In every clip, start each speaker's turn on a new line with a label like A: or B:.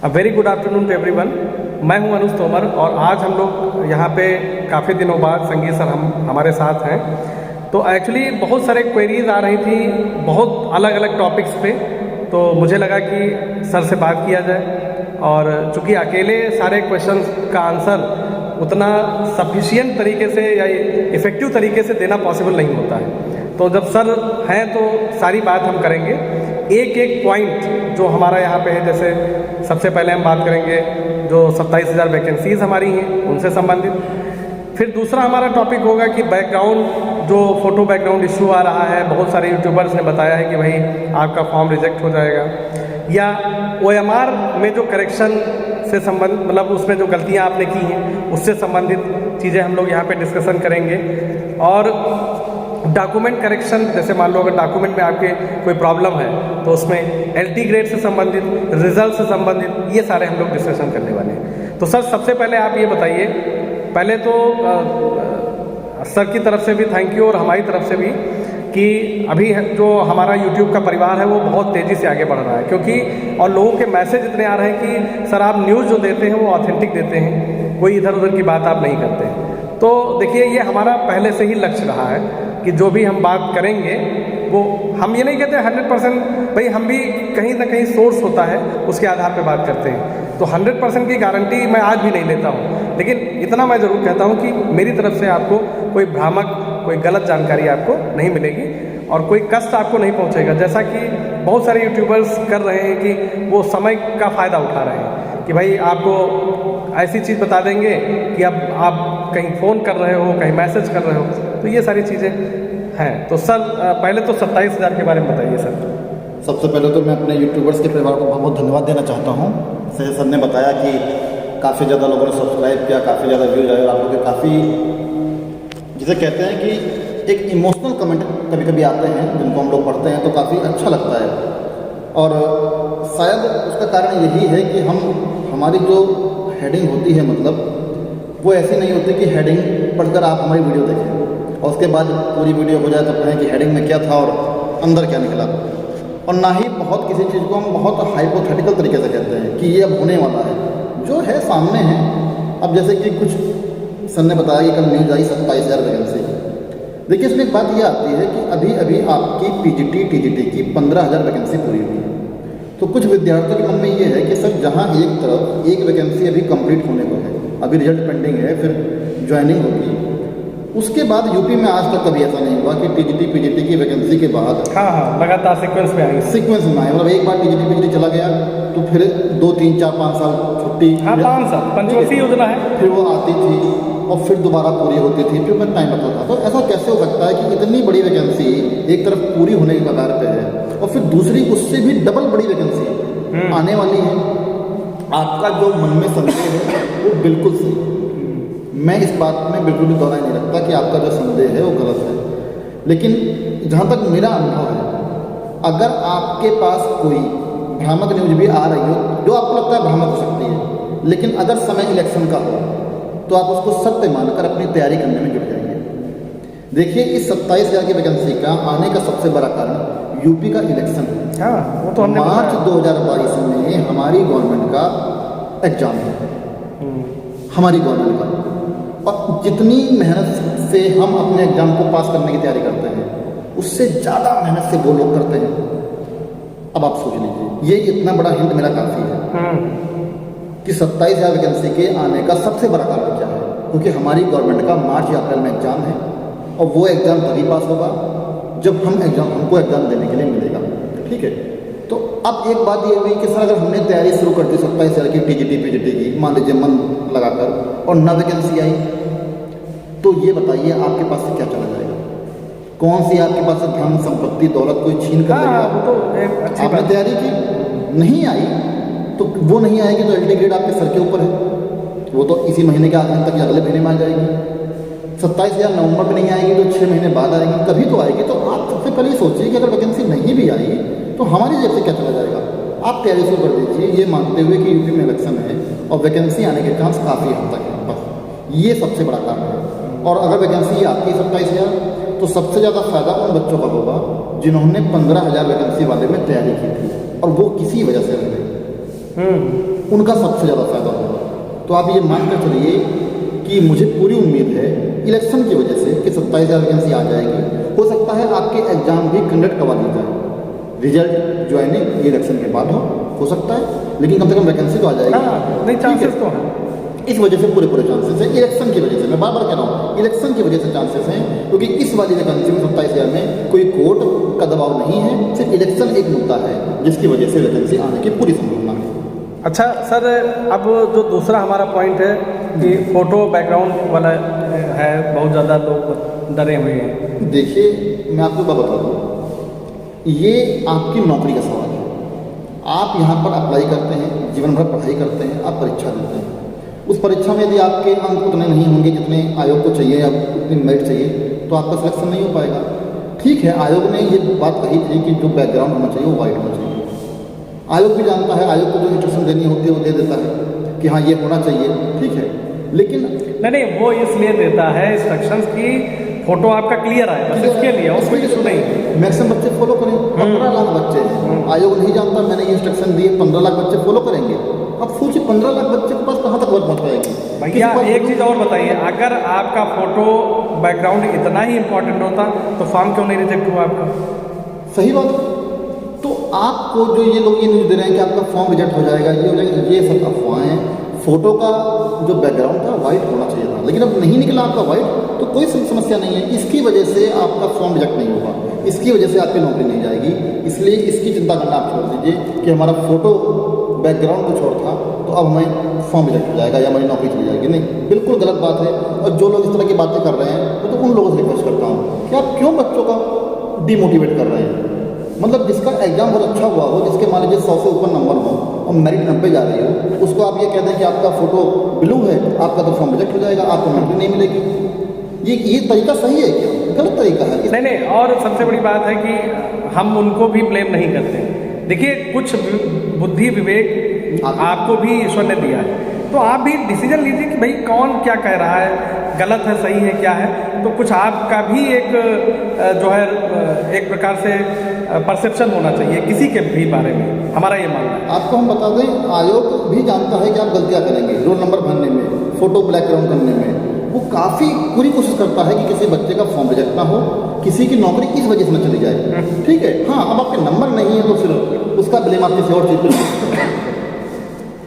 A: Very good afternoon to everyone. मैं हूं अनुज तोमर और आज हम लोग यहाँ पे काफ़ी दिनों बाद संगीत सर हमारे साथ हैं। तो एक्चुअली बहुत सारे क्वेरीज आ रही थी बहुत अलग अलग टॉपिक्स पे, तो मुझे लगा कि सर से बात किया जाए। और चूँकि अकेले सारे क्वेश्चंस का आंसर उतना सफिशिएंट तरीके से या इफ़ेक्टिव तरीके से देना पॉसिबल नहीं होता है, तो जब सर हैं तो सारी बात हम करेंगे। एक एक पॉइंट जो हमारा यहाँ पे है, जैसे सबसे पहले हम बात करेंगे जो 27,000 वैकेंसीज़ हमारी हैं उनसे संबंधित। फिर दूसरा हमारा टॉपिक होगा कि बैकग्राउंड, जो फ़ोटो बैकग्राउंड इशू आ रहा है, बहुत सारे यूट्यूबर्स ने बताया है कि भाई आपका फॉर्म रिजेक्ट हो जाएगा, या OMR में जो करेक्शन से संबंध मतलब उसमें जो गलतियाँ आपने की हैं उससे संबंधित चीज़ें हम लोग यहाँ पे डिस्कशन करेंगे। और डॉक्यूमेंट करेक्शन, जैसे मान लो अगर डॉक्यूमेंट में आपके कोई प्रॉब्लम है तो उसमें LT ग्रेड से संबंधित, रिजल्ट से संबंधित, ये सारे हम लोग डिस्कशन करने वाले हैं। तो सर सबसे पहले आप ये बताइए, पहले तो सर की तरफ से भी थैंक यू और हमारी तरफ से भी कि अभी जो हमारा YouTube का परिवार है वो बहुत तेज़ी से आगे बढ़ रहा है, क्योंकि और लोगों के मैसेज इतने आ रहे हैं कि सर आप न्यूज़ जो देते हैं वो ऑथेंटिक देते हैं, कोई इधर उधर की बात आप नहीं करते हैं। तो देखिए ये हमारा पहले से ही लक्ष्य रहा है कि जो भी हम बात करेंगे वो हम ये नहीं कहते 100%, भाई हम भी कहीं ना कहीं सोर्स होता है उसके आधार पर बात करते हैं। तो 100% की गारंटी मैं आज भी नहीं लेता हूँ, लेकिन इतना मैं ज़रूर कहता हूँ कि मेरी तरफ से आपको कोई भ्रामक, कोई गलत जानकारी आपको नहीं मिलेगी और कोई कष्ट आपको नहीं पहुँचेगा। जैसा कि बहुत सारे यूट्यूबर्स कर रहे हैं कि वो समय का फ़ायदा उठा रहे हैं कि भाई आपको ऐसी चीज़ बता देंगे कि अब आप कहीं फ़ोन कर रहे हो, कहीं मैसेज कर रहे हो, तो ये सारी चीज़ें हैं। तो सर पहले तो 27,000 के बारे में बताइए सर।
B: सबसे पहले तो मैं अपने यूट्यूबर्स के परिवार को बहुत बहुत धन्यवाद देना चाहता हूँ। जैसे सर ने बताया कि काफ़ी ज़्यादा लोगों ने सब्सक्राइब किया, काफ़ी ज़्यादा व्यूज आए और आप लोग के काफ़ी, जिसे कहते हैं कि एक इमोशनल कमेंट कभी कभी आते हैं जिनको हम लोग पढ़ते हैं तो काफ़ी अच्छा लगता है। और शायद उसका कारण यही है कि हमारी जो हेडिंग होती है, मतलब वो ऐसी नहीं होती कि हेडिंग पढ़कर आप हमारी वीडियो देखें और उसके बाद पूरी वीडियो हो जाए तो कहें कि हेडिंग में क्या था और अंदर क्या निकला। और ना ही बहुत किसी चीज़ को हम बहुत हाइपोथेटिकल तरीके से कहते हैं कि ये अब होने वाला है, जो है सामने है। अब जैसे कि कुछ सर ने बताया कि कल न्यूज़ आई 27,000 वैकेंसी। देखिए इसमें एक बात ये आती है कि अभी अभी आपकी PGT TGT की 15,000 वैकेंसी पूरी हुई है। तो कुछ विद्यार्थियों के मन में ये है कि सर जहाँ एक तरफ एक वैकेंसी अभी कंप्लीट होने को है, अभी रिजल्ट पेंडिंग है, फिर ज्वाइनिंग होगी, उसके बाद यूपी में आज तक कभी ऐसा नहीं हुआ कि TGT PGT की वैकेंसी के बाद
A: लगातार सीक्वेंस में आएंगे,
B: सीक्वेंस में आए। मतलब एक बार TGT PGT चला गया तो फिर 2 3 4 5 साल छुट्टी,
A: 5 साल पंचवर्षीय योजना है,
B: फिर वो आती थी और फिर दोबारा पूरी होती थी, फिर मैं टाइम लगता था। तो ऐसा कैसे हो सकता है कि इतनी बड़ी वैकेंसी एक तरफ पूरी होने की कगार पे है और फिर दूसरी उससे भी डबल बड़ी वैकेंसी आने वाली है। आपका जो मन में संदेह है वो बिल्कुल सही, मैं इस बात में बिल्कुल भी दोहराई नहीं रखता कि आपका जो संदेह है वो गलत है। लेकिन जहाँ तक मेरा अनुभव है, अगर आपके पास कोई भ्रामक न्यूज भी आ रही हो जो आपको लगता है भ्रामक हो सकती है, लेकिन अगर समय इलेक्शन का हो तो आप उसको सत्य मानकर अपनी तैयारी करने में जुट जाएंगे। देखिए इस 27,000 की वैकेंसी का आने का सबसे बड़ा कारण यूपी का इलेक्शन है।
A: वो तो हमने
B: मार्च 2022 में हमारी गवर्नमेंट का एग्जाम है, हमारी गवर्नमेंट का, और जितनी मेहनत से हम अपने एग्जाम को पास करने की तैयारी करते हैं उससे ज़्यादा मेहनत से वो लोग करते हैं। अब आप सोच लीजिए, ये इतना बड़ा हिंट मेरा काफ़ी है कि 27,000 वैकेंसी के आने का सबसे बड़ा कारण क्या है, क्योंकि हमारी गवर्नमेंट का मार्च या अप्रैल में एग्जाम है और वो एग्ज़ाम तभी पास होगा जब हमको एग्ज़ाम देने के लिए मिलेगा। ठीक है, तो अब एक बात ये हुई कि सर अगर हमने तैयारी शुरू कर दी 27,000 की TGT PGT की, मान लीजिए मन लगाकर, और न वैकेंसी आई, तो ये बताइए आपके पास से क्या चला जाएगा? कौन सी आपके पास से धन संपत्ति दौलत कोई छीन कर लेगा?
A: तो
B: आपने तैयारी की, नहीं आई तो वो नहीं आएगी तो LT ग्रेड आपके सर के ऊपर है, वो तो इसी महीने के आखिर तक या अगले महीने में आ जाएगी। 27,000 नवंबर में नहीं आएगी तो 6 महीने बाद आएगी, कभी तो आएगी। तो आप सबसे पहले सोचिए कि अगर वैकेंसी नहीं भी आई तो हमारी जेब से क्या चला जाएगा। आप तैयारी शुरू कर दीजिए ये मानते हुए कि यूपी में इलेक्शन है और वैकेंसी आने के चांस काफ़ी हद तक है, बस ये सबसे बड़ा कारण है। और अगर वैकेंसी आती है 27,000 तो सबसे ज़्यादा फायदा उन बच्चों का होगा जिन्होंने 15,000 वैकेंसी वाले में तैयारी की थी और वो किसी वजह से रह गए। उनका सबसे ज़्यादा फ़ायदा होगा। तो आप ये मान कर चलिए कि मुझे पूरी उम्मीद है इलेक्शन की वजह से कि 27,000 वैकेंसी आ जाएगी। हो सकता है आपके एग्ज़ाम भी कंडक्ट करवा दी जाए, रिजल्ट ज्वाइनिंग ये इलेक्शन के बाद हो सकता है, लेकिन कम से कम वैकेंसी तो आ जाएगी।
A: हाँ, नहीं चांसेस तो हैं।
B: इस वजह से पूरे चांसेस हैं, इलेक्शन की वजह से, मैं बार बार कह रहा हूँ इलेक्शन की वजह से चांसेस हैं, क्योंकि इस वाली वैकेंसी में 27,000 में कोई कोर्ट का दबाव नहीं है, सिर्फ इलेक्शन एक मुद्दा है जिसकी वजह से वैकेंसी आने की पूरी संभावना है।
A: अच्छा सर, अब जो दूसरा हमारा पॉइंट है कि फ़ोटो बैकग्राउंड वाला है, बहुत ज़्यादा लोग डरे हुए हैं।
B: देखिए मैं आपको बात बता दूँ, ये आपकी नौकरी का सवाल है। आप यहाँ पर अप्लाई करते हैं, जीवन भर पढ़ाई करते हैं, आप परीक्षा देते हैं, उस परीक्षा में यदि आपके अंक उतने नहीं होंगे जितने आयोग को चाहिए या उतनी मेरिट चाहिए, तो आपका सिलेक्शन नहीं हो पाएगा। ठीक है, आयोग ने ये बात कही थी कि जो बैकग्राउंड होना चाहिए वो वाइट होना चाहिए। आयोग भी जानता है, आयोग को जो इंस्ट्रक्शन देनी होती है वो दे देता है कि हाँ ये होना चाहिए, ठीक है, लेकिन
A: नहीं, वो इसलिए देता है इंस्ट्रक्शंस की फ़ोटो आपका क्लियर आए, बस इसके लिए, और कोई इशू नहीं।
B: मैक्सिमम बच्चे फॉलो करें, 15 लाख बच्चे हैं, आयोग नहीं जानता मैंने ये इंस्ट्रक्शन दिए, 15 लाख बच्चे फॉलो करेंगे। अब सोचिए 15 लाख बच्चे के पास कहाँ तक वर्क पहुँच पाएगी।
A: भैया एक चीज़ और बताइए, अगर आपका फ़ोटो बैकग्राउंड इतना ही इम्पोर्टेंट होता तो फॉर्म क्यों नहीं रिजेक्ट हुआ आपका?
B: सही बात। तो आपको जो ये लोग ये न्यूज़ दे रहे हैं कि आपका फॉर्म रिजेक्ट हो जाएगा, ये हो जाएगा, ये सब अफवाहें हैं। फ़ोटो का जो बैकग्राउंड था वाइट होना चाहिए था, लेकिन अब नहीं निकला आपका वाइट, तो कोई समस्या नहीं है। इसकी वजह से आपका फॉर्म रिजेक्ट नहीं होगा, इसकी वजह से आपकी नौकरी नहीं जाएगी। इसलिए इसकी चिंता करना आप छोड़ दीजिए कि हमारा फ़ोटो बैकग्राउंड कुछ और था तो अब हमें फॉर्म रिजेक्ट हो जाएगा या हमारी नौकरी चली जाएगी। नहीं, बिल्कुल गलत बात है। और जो लोग इस तरह की बातें कर रहे हैं, मैं तो उन लोगों से रिक्वेस्ट करता हूँ कि आप क्यों बच्चों का डिमोटिवेट कर रहे हैं। मतलब जिसका एग्जाम बहुत अच्छा हुआ हो, जिसके मान लीजिए 100 से ऊपर नंबर हो और मेरिट 90 जा रही हो, उसको आप ये कह दें कि आपका फ़ोटो ब्लू है, आपका तो फॉर्म रिजेक्ट हो जाएगा, आपको नौकरी नहीं मिलेगी। ये तरीका सही है क्या? गलत तरीका है।
A: नहीं, और सबसे बड़ी बात है कि हम उनको भी ब्लेम नहीं करते। देखिए, कुछ बुद्धि विवेक आपको भी ईश्वर ने दिया है, तो आप भी डिसीजन लीजिए कि भाई कौन क्या कह रहा है, गलत है, सही है, क्या है। तो कुछ आपका भी एक जो है एक प्रकार से परसेप्शन होना चाहिए किसी के भी बारे में, हमारा ये मानना है।
B: आपको हम बता दें, आयोग भी जानता है कि आप गलतियाँ करेंगे, रोल नंबर भरने में, फ़ोटो बैकग्राउंड करने में। वो काफ़ी पूरी कोशिश करता है कि किसी बच्चे का फॉर्म रिजेक्ट ना हो, किसी की नौकरी इस वजह से न चली जाए। ठीक है, हाँ, अब आपके नंबर नहीं है तो फिर उसका ब्लेम आप किसी और चीज़ पर।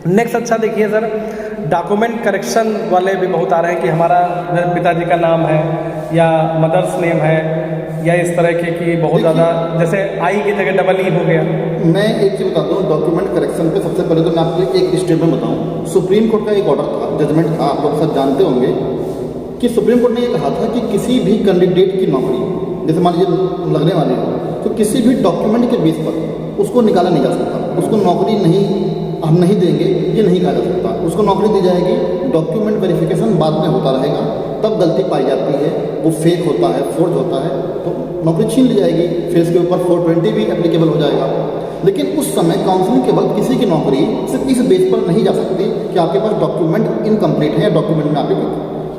A: नेक्स्ट, अच्छा देखिए सर, डॉक्यूमेंट करेक्शन वाले भी बहुत आ रहे हैं कि हमारा पिताजी का नाम है या मदर्स नेम है या इस तरह के कि बहुत ज़्यादा, जैसे आई की जगह डबल ई हो गया।
B: मैं एक चीज़ बताता हूँ डॉक्यूमेंट करेक्शन पे। सबसे पहले तो मैं आपको एक स्टेटमेंट बताऊँ। सुप्रीम कोर्ट का एक ऑर्डर था, जजमेंट था, आप लोग सब जानते होंगे कि सुप्रीम कोर्ट ने ये कहा था कि किसी भी कैंडिडेट की नौकरी जैसे मान लीजिए लगने वाली हो, तो किसी भी डॉक्यूमेंट के बेस पर उसको निकाला नहीं जा सकता, उसको नौकरी नहीं, हम नहीं देंगे ये नहीं कहा जा सकता। उसको नौकरी दी जाएगी, डॉक्यूमेंट वेरिफिकेशन बाद में होता रहेगा, तब गलती पाई जाती है, वो फेक होता है, फोर्ज होता है, तो नौकरी छीन ली जाएगी। फिर इसके ऊपर 420 भी एप्लीकेबल हो जाएगा। लेकिन उस समय काउंसलिंग के वक्त किसी की नौकरी सिर्फ इस बेस पर नहीं जा सकती कि आपके पास डॉक्यूमेंट इनकम्प्लीट है या डॉक्यूमेंट में आपके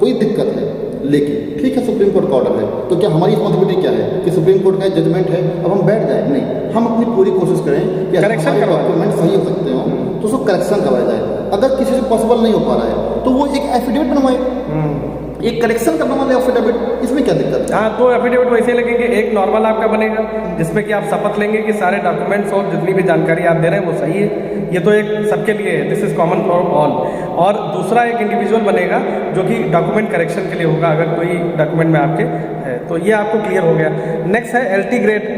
B: कोई दिक्कत है। लेकिन ठीक है, सुप्रीम कोर्ट का ऑर्डर है, तो क्या हमारी रिस्पॉन्सिबिलिटी क्या है कि सुप्रीम कोर्ट का जजमेंट है अब हम बैठ जाए? नहीं, हम अपनी पूरी कोशिश करें कि
A: करेक्शन
B: हमारे डॉक्यूमेंट सही हो सकते हो तो उसको करेक्शन करवाया जाए। अगर किसी से पॉसिबल नहीं हो पा रहा है तो वो एक एफिडेविट बनवाए, एक करेक्शन करने वाले एफिडेविट, इसमें क्या दिक्कत है?
A: हाँ, तो एफिडेविट वैसे लगेंगे, एक नॉर्मल आपका बनेगा जिसमें कि आप शपथ लेंगे कि सारे डॉक्यूमेंट्स और जितनी भी जानकारी आप दे रहे हैं वो सही है। ये तो एक सबके लिए है, this is common for all. और दूसरा एक इंडिविजुअल बनेगा जो कि डॉक्यूमेंट करेक्शन के लिए होगा अगर कोई डॉक्यूमेंट में आपके है, तो ये आपको क्लियर हो गया। नेक्स्ट है LT ग्रेड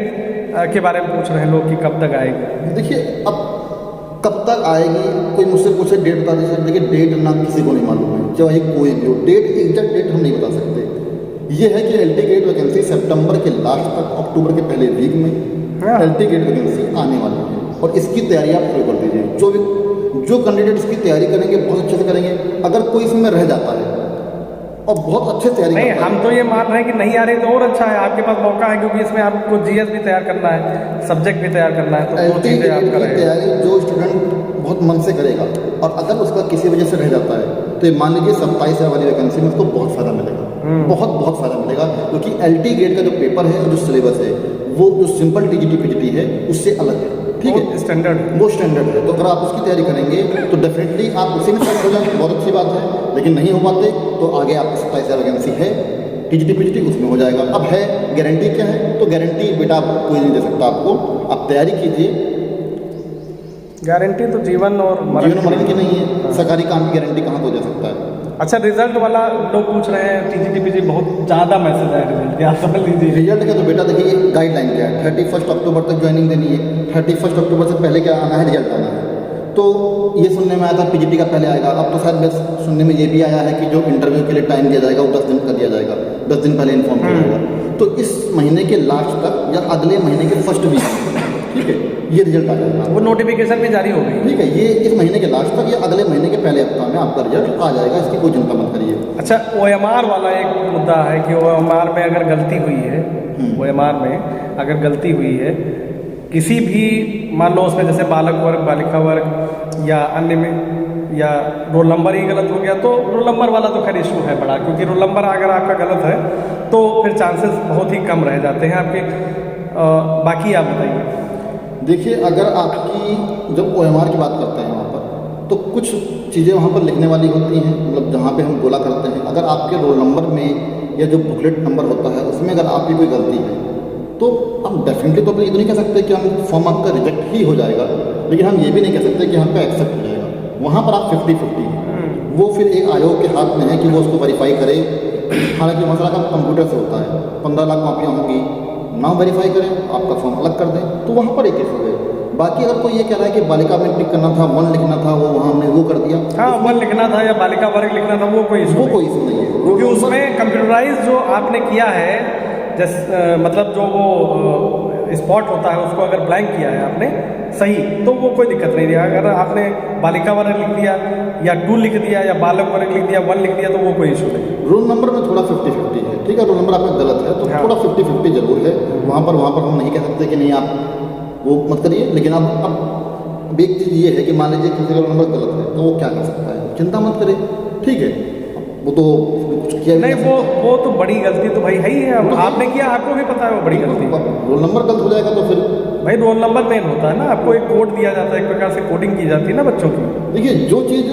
A: के बारे में पूछ रहे हैं लोग कि कब तक आएगी।
B: देखिए, अब कब तक आएगी, कोई मुझसे पूछे डेट बता दीजिए, लेकिन डेट ना किसी को नहीं मालूम है, चाहे कोई भी हो। डेट, एग्जैक्ट डेट हम नहीं बता सकते। ये है कि LT ग्रेड वैकेंसी सितंबर के लास्ट तक, अक्टूबर के पहले वीक में LT ग्रेड वैकेंसी आने वाली है, और इसकी तैयारी आप शुरू कर दीजिए। जो कैंडिडेट इसकी तैयारी करेंगे बहुत अच्छे से करेंगे। अगर कोई इसमें रह जाता है और बहुत अच्छे तैयारी
A: नहीं, हम तो ये मान रहे हैं कि नहीं आ रही तो और अच्छा है, आपके पास मौका है, क्योंकि इसमें आपको GS भी तैयार करना है, सब्जेक्ट भी तैयार करना है, तो वो चीज़ें आप करें।
B: तैयारी जो स्टूडेंट बहुत मन से करेगा और अगर उसका किसी वजह से रह जाता है तो मान लीजिए 27 वाली वैकेंसी में उसको बहुत फ़ायदा मिलेगा, बहुत फ़ायदा मिलेगा। क्योंकि LT ग्रेड का जो पेपर है, जो सिलेबस है, वो जो सिंपल TGT PGT है उससे अलग है। ठीक है,
A: स्टैंडर्ड
B: वो स्टैंडर्ड है। तो अगर आप उसकी तैयारी करेंगे तो डेफिनेटली आप उसी में सेलेक्ट हो जाएंगे, बहुत अच्छी बात है। लेकिन नहीं हो पाते तो आगे आपकी 27 वैकेंसी है टीजीटी पीजीटी, उसमें हो जाएगा। अब है गारंटी क्या है, तो गारंटी बेटा कोई नहीं दे सकता आपको, आप तैयारी कीजिए।
A: गारंटी तो जीवन और
B: जीवन मरण की नहीं है, सरकारी काम की गारंटी कहाँ को दे सकता है।
A: अच्छा, रिजल्ट वाला लोग पूछ रहे हैं, टीजीटी पीजी बहुत ज़्यादा मैसेज है रिजल्ट के, आप समझ लीजिए।
B: रिजल्ट का तो बेटा देखिए गाइडलाइन क्या है, 31 अक्टूबर तक ज्वाइनिंग देनी है। 31 अक्टूबर से पहले क्या आना है, रिजल्ट आना है। तो ये सुनने में आया था पीजीटी का पहले आएगा, अब तो शायद सुनने में ये भी आया है कि जो इंटरव्यू के लिए टाइम दिया जाएगा वो 10 दिन कर दिया जाएगा, 10 दिन पहले इन्फॉर्म किया जाएगा। तो इस महीने के लास्ट तक या अगले महीने के फर्स्ट वीक, ठीक है, ये रिजल्ट आ जाएगा।
A: वो नोटिफिकेशन भी जारी हो गई,
B: ठीक है, ये इस महीने के लास्ट तक या अगले महीने के पहले हफ्ता में आपका रिजल्ट आ जाएगा, इसकी कोई चिंता मत करिए।
A: अच्छा, OMR वाला एक मुद्दा है कि OMR में अगर गलती हुई है, OMR में अगर गलती हुई है किसी भी, मान लो उसमें जैसे बालक वर्ग, बालिका वर्ग या अन्य में, या रोल नंबर ही गलत हो गया, तो रोल नंबर वाला तो खैर इशू है बड़ा, क्योंकि रोल नंबर अगर आपका गलत है तो फिर चांसेस बहुत ही कम रह जाते हैं आपके। बाकी आप बताइए।
B: देखिए, अगर आपकी जब OMR की बात करते हैं वहाँ पर, तो कुछ चीज़ें वहाँ पर लिखने वाली होती हैं, मतलब जहाँ पे हम बोला करते हैं, अगर आपके रोल नंबर में या जो बुकलेट नंबर होता है उसमें अगर आपकी कोई गलती है तो हम डेफिनेटली तो ये तो नहीं कह सकते कि हम फॉर्म आपका रिजेक्ट ही हो जाएगा, लेकिन हम ये भी नहीं कह सकते कि हम पे एक्सेप्ट हो जाएगा। वहाँ पर आप 50-50, वो फिर एक आयोग के हाथ में है कि वो उसको वेरीफाई करे। हालांकि मसला का कंप्यूटर से होता है, 15 लाख कॉपियाँ होंगी, ना वेरीफाई करें, आपका फॉर्म अलग कर दें, तो वहाँ पर एक केस हो गए। बाकी अगर कोई ये कह रहा है कि बालिका में टिक करना था, 1 लिखना था, वो वहाँ हमने वो कर दिया,
A: हाँ 1 लिखना था या बालिका वर्ग लिखना था, वो कोई इशू
B: नहीं है,
A: क्योंकि उसमें कंप्यूटराइज जो आपने किया है, जैसे मतलब जो वो स्पॉट होता है उसको अगर ब्लैंक किया है आपने सही, तो वो कोई दिक्कत नहीं है। अगर आपने बालिका वर्ग लिख दिया या 2 लिख दिया या बालक वर्ग लिख दिया, 1 लिख दिया, तो वो कोई इशू नहीं।
B: रोल नंबर में थोड़ा 50-50 है, ठीक है, रोल नंबर आपका गलत है तो थोड़ा 50-50 जरूर है वहाँ पर हम नहीं कह सकते कि नहीं आप वो मत करिए। लेकिन अब एक चीज़ ये है कि मान लीजिए किसी का रोल नंबर गलत है तो वो क्या कर सकता है, चिंता मत करे, ठीक है, वो तो कुछ किया
A: नहीं, वो तो बड़ी गलती तो भाई है ही है, आपने किया, आपको भी पता है वो बड़ी गलती।
B: रोल नंबर गलत हो जाएगा तो फिर भाई
A: रोल नंबर मेन होता है ना, आपको एक कोड दिया जाता है, एक प्रकार से कोडिंग की जाती है ना बच्चों की।
B: देखिए, जो चीज़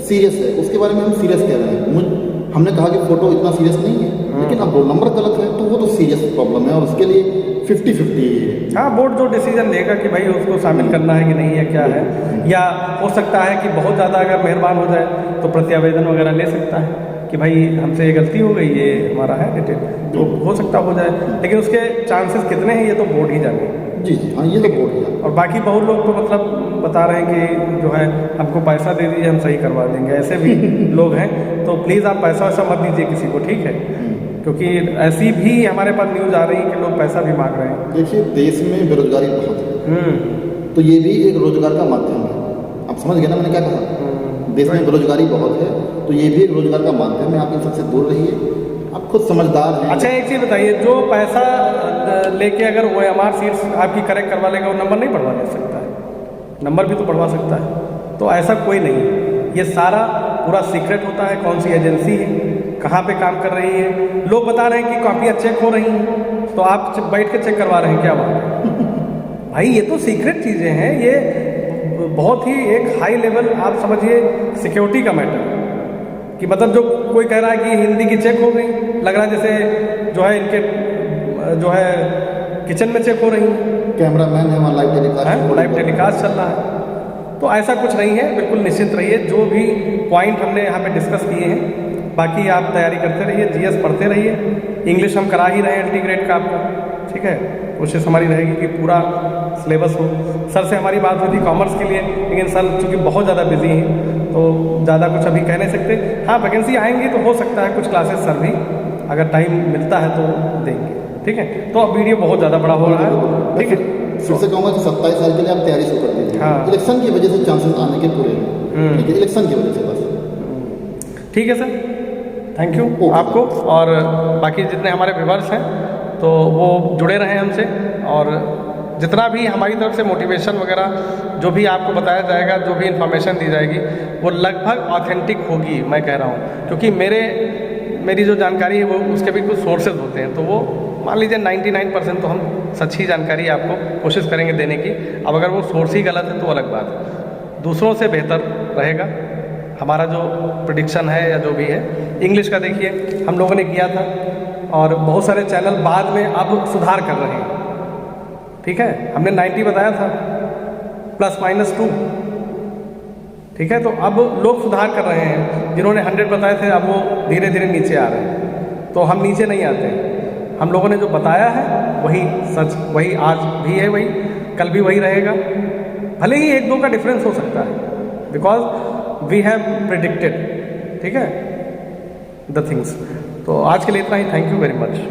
B: सीरियस है उसके बारे में हम सीरियस कह रहे हैं। हमने कहा कि फोटो इतना सीरियस नहीं है, लेकिन अब रोल नंबर गलत है तो वो तो सीरियस प्रॉब्लम है और उसके लिए 50-50 है।
A: हाँ, बोर्ड जो डिसीजन लेगा कि भाई उसको शामिल करना है कि नहीं है, क्या है, या हो सकता है कि बहुत ज़्यादा अगर मेहरबान हो जाए तो प्रत्यावेदन वगैरह ले सकता है कि भाई हमसे ये गलती हो गई, ये हमारा है डिटेल, तो हो सकता हो जाए, लेकिन उसके चांसेस कितने हैं ये तो बोर्ड ही जाने।
B: जी जी हाँ, ये तो बोर्ड ही।
A: और बाकी बहुत लोग तो मतलब बता रहे हैं कि जो है हमको पैसा दे दीजिए हम सही करवा देंगे, ऐसे भी लोग हैं। तो प्लीज़ आप पैसा वैसा मत दीजिए किसी को, ठीक है, क्योंकि ऐसी भी हमारे पास न्यूज़ आ रही है कि लोग पैसा भी मांग रहे हैं।
B: देखिए, देश में बेरोजगारी बहुत है, तो ये भी एक रोजगार का माध्यम है। आप समझ गए ना मैंने क्या कहा, देश में बेरोजगारी बहुत है तो ये भी एक रोजगार का माध्यम है। आप इन सबसे दूर रहिए, आप खुद समझदार हैं।
A: अच्छा, एक चीज़ बताइए, जो पैसा लेके अगर OMR सीट्स आपकी करेक्ट करवा लेगा वो नंबर नहीं बढ़वा ले सकता है? नंबर भी तो बढ़वा सकता है। तो ऐसा कोई नहीं, ये सारा पूरा सीक्रेट होता है, कौन सी एजेंसी है, कहाँ पे काम कर रही है। लोग बता रहे हैं कि कॉपियाँ चेक हो रही हैं, तो आप बैठ के चेक करवा रहे हैं, क्या बात है भाई? ये तो सीक्रेट चीज़ें हैं, ये बहुत ही एक हाई लेवल, आप समझिए सिक्योरिटी का मैटर, कि मतलब जो कोई कह रहा है कि हिंदी की चेक हो गई, लग रहा है जैसे जो है इनके जो है किचन में चेक हो रही है,
B: कैमरामैन है वहाँ, लाइव
A: टेलीकास्ट चल रहा है। तो ऐसा कुछ नहीं है, बिल्कुल निश्चिंत रहिए। जो भी पॉइंट हमने यहाँ पे डिस्कस किए हैं, बाकी आप तैयारी करते रहिए, GS पढ़ते रहिए, इंग्लिश हम करा ही रहे हैं LT ग्रेड का आपका, ठीक है। कोशिश हमारी रहेगी कि पूरा सिलेबस हो। सर से हमारी बात हुई थी कॉमर्स के लिए, लेकिन सर चूँकि बहुत ज़्यादा बिजी हैं तो ज़्यादा कुछ अभी कह नहीं सकते। हाँ, वैकेंसी आएंगी तो हो सकता है कुछ क्लासेस सर भी अगर टाइम मिलता है तो देंगे, ठीक है। तो अब वीडियो बहुत ज़्यादा बड़ा हो रहा है, ठीक है।
B: फिर से कहूँगा कि 27 साल के लिए आप तैयारी शुरू कर दीजिए। हाँ, इलेक्शन की वजह से चांसेस आने के पूरे हैं, ठीक है, इलेक्शन की वजह से बस।
A: ठीक है सर, थैंक यू आपको, और बाकी जितने हमारे व्यूअर्स हैं तो वो जुड़े रहें हमसे, और जितना भी हमारी तरफ से मोटिवेशन वगैरह जो भी आपको बताया जाएगा, जो भी इन्फॉर्मेशन दी जाएगी वो लगभग ऑथेंटिक होगी, मैं कह रहा हूँ, क्योंकि मेरी जो जानकारी है वो उसके भी कुछ सोर्सेज होते हैं, तो वो मान लीजिए 99% तो हम सच्ची जानकारी आपको कोशिश करेंगे देने की। अब अगर वो सोर्स ही गलत है तो अलग बात है, दूसरों से बेहतर रहेगा हमारा जो प्रेडिक्शन है या जो भी है। इंग्लिश का देखिए हम लोगों ने किया था और बहुत सारे चैनल बाद में अब सुधार कर रहे हैं, ठीक है। हमने 90 बताया था ±2, ठीक है। तो अब लोग सुधार कर रहे हैं, जिन्होंने 100 बताए थे अब वो धीरे धीरे नीचे आ रहे हैं। तो हम नीचे नहीं आते, हम लोगों ने जो बताया है वही सच, वही आज भी है, वही कल भी वही रहेगा। भले ही 1-2 का डिफरेंस हो सकता है, बिकॉज वी हैव प्रिडिक्टेड, ठीक है, द थिंग्स। तो आज के लिए इतना ही। Thank you very much.